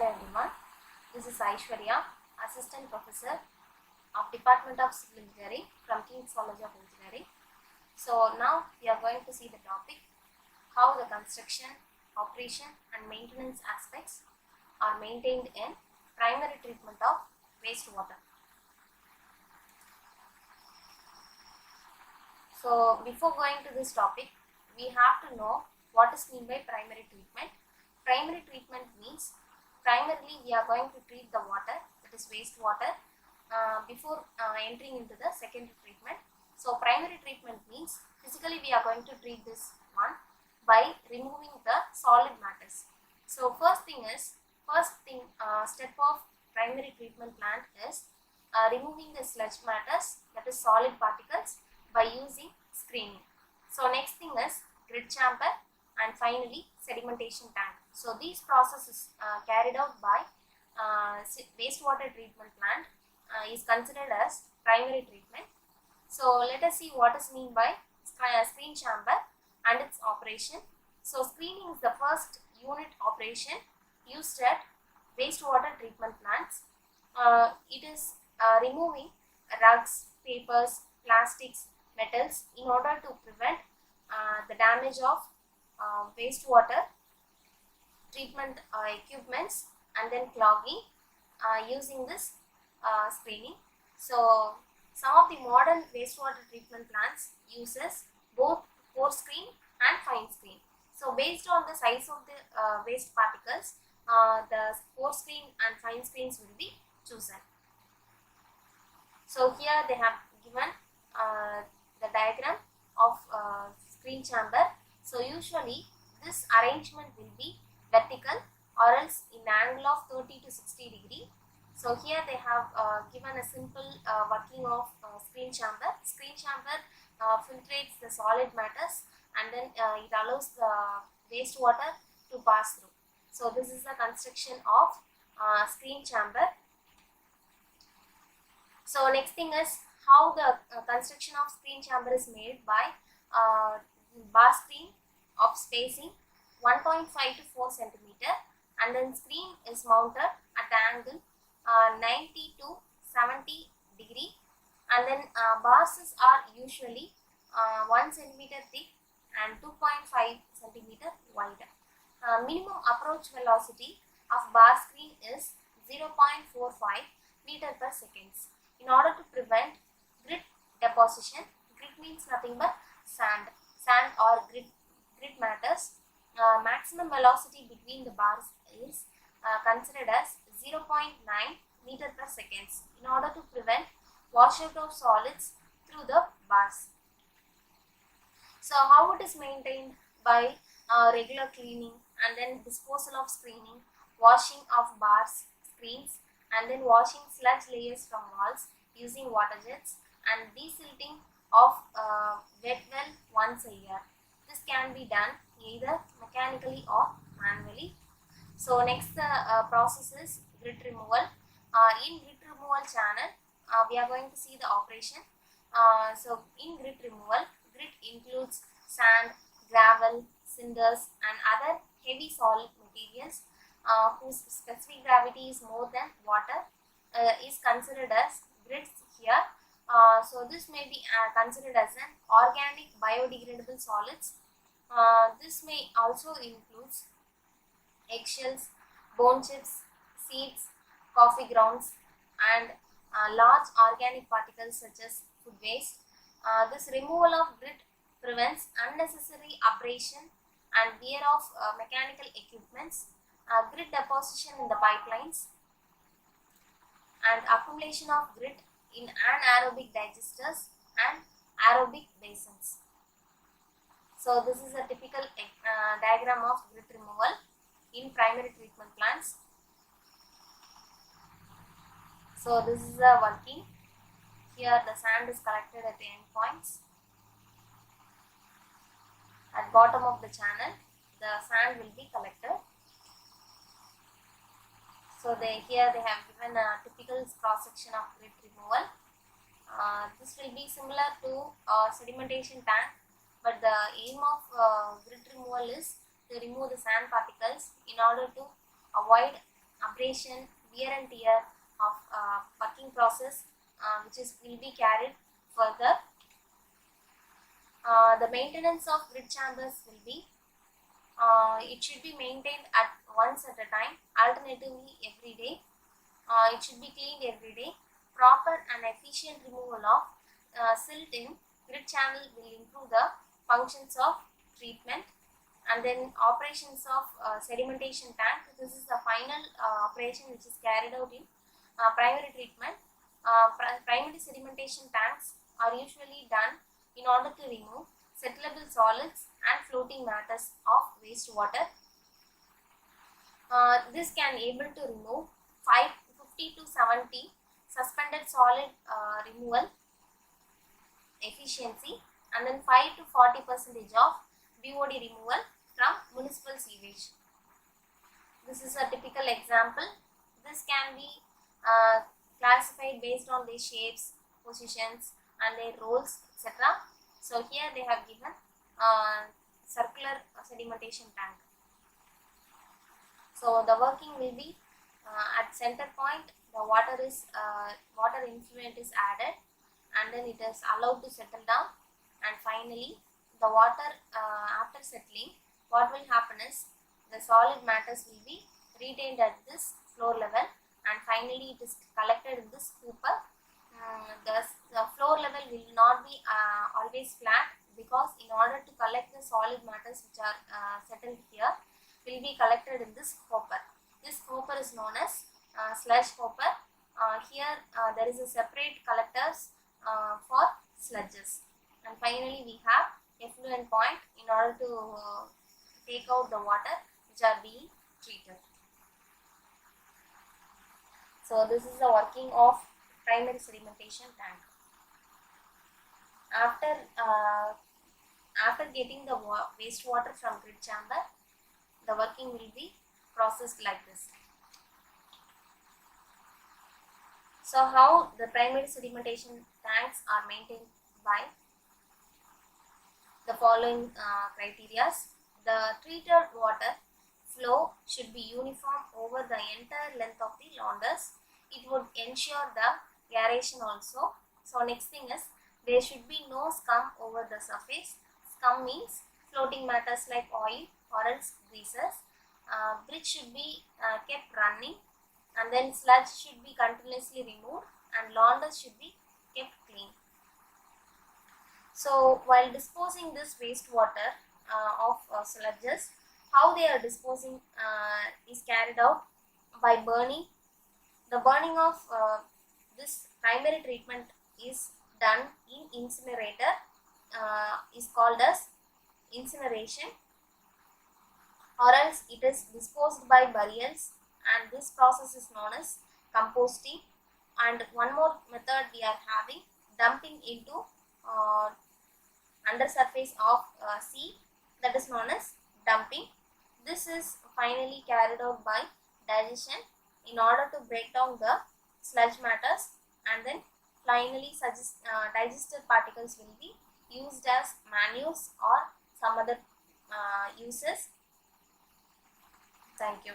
everyone. This is Aishwarya, Assistant Professor of Department of Civil Engineering from King's College of Engineering. So now we are going to see the topic how the construction, operation and maintenance aspects are maintained in primary treatment of wastewater. So before going to this topic, we have to know what is meant by primary treatment. Primary treatment means primarily we are going to treat the water, that is wastewater, before entering into the secondary treatment. So primary treatment means physically we are going to treat this one by removing the solid matters. So first step of primary treatment plant is removing the sludge matters, that is solid particles, by using screening. So next thing is grit chamber, and finally sedimentation tank. So these processes carried out by wastewater treatment plant is considered as primary treatment. So let us see what is meant by screen chamber and its operation. So screening is the first unit operation used at wastewater treatment plants. It is removing rugs, papers, plastics, metals in order to prevent the damage of wastewater treatment equipments and then clogging using this screening. So some of the modern wastewater treatment plants uses both coarse screen and fine screen. So based on the size of the waste particles, the coarse screen and fine screens will be chosen. So here they have given the diagram of screen chamber. So usually this arrangement will be vertical or else in angle of 30 to 60 degree. So here they have given a simple working of screen chamber. Screen chamber filtrates the solid matters and then it allows the wastewater to pass through. So this is the construction of screen chamber. So next thing is how the construction of screen chamber is made by bar screen of spacing 1.5 to 4 centimeter, and then screen is mounted at the angle 90 to 70 degree, and then bars are usually 1 centimeter thick and 2.5 centimeter wide. Minimum approach velocity of bar screen is 0.45 meter per second. In order to prevent grit deposition, grit means nothing but sand or grit matters. Maximum velocity between the bars is considered as 0.9 meter per second in order to prevent washout of solids through the bars. So how it is maintained? By regular cleaning and then disposal of screening, washing of bars, screens, and then washing sludge layers from walls using water jets, and desilting of wet well once a year. This can be done either mechanically or manually. So next process is grit removal. In grit removal channel, we are going to see the operation. So in grit removal, grit includes sand, gravel, cinders and other heavy solid materials whose specific gravity is more than water is considered as grits here. So this may be considered as an organic biodegradable solids. This may also include eggshells, bone chips, seeds, coffee grounds and large organic particles such as food waste. This removal of grit prevents unnecessary abrasion and wear of mechanical equipments, grit deposition in the pipelines and accumulation of grit in anaerobic digesters and aerobic basins. So this is a typical diagram of grit removal in primary treatment plants. So this is the working. Here the sand is collected at the end points. At bottom of the channel, the sand will be collected. So here they have given a typical cross section of grit removal. This will be similar to sedimentation tank, but the aim of grit removal is to remove the sand particles in order to avoid abrasion, wear and tear of working process will be carried further. The maintenance of grid chambers will be it should be maintained at once at a time, alternatively every day. It should be cleaned every day. Proper and efficient removal of silt in grid channel will improve the functions of treatment. And then operations of sedimentation tank. This is the final operation which is carried out in primary treatment. Primary sedimentation tanks are usually done in order to remove settlable solids and floating matters of wastewater. This can able to remove 50 to 70 suspended solid removal efficiency, and then 5 to 40% of BOD removal from municipal sewage. This is a typical example. This can be classified based on their shapes, positions, and their roles, etc. So here they have given circular sedimentation tank. So the working will be at center point. The water influent is added, and then it is allowed to settle down, and finally the water after settling, what will happen is the solid matters will be retained at this floor level, and finally it is collected in this hooper. The floor level will not be always flat, because in order to collect the solid matters which are settled here will be collected in this hopper. This hopper is known as sludge hopper. Here there is a separate collectors for sludges, and finally we have effluent point in order to take out the water which are being treated. So this is the working of primary sedimentation tank. After getting the wastewater from grid chamber, the working will be processed like this. So how the primary sedimentation tanks are maintained by the following criteria. The treated water flow should be uniform over the entire length of the launders. It would ensure the aeration also. So next thing is, there should be no scum over the surface. Scum means floating matters like oil or else greases. Bridge should be kept running, and then sludge should be continuously removed, and launders should be kept clean. So while disposing this wastewater of sludges, how they are disposing is carried out by burning. The burning of this primary treatment is done in incinerator, is called as incineration, or else it is disposed by burials, and this process is known as composting. And one more method we are having, dumping into under surface of sea, that is known as dumping. This is finally carried out by digestion in order to break down the sludge matters, and then finally digested particles will be used as manures or some other uses. Thank you.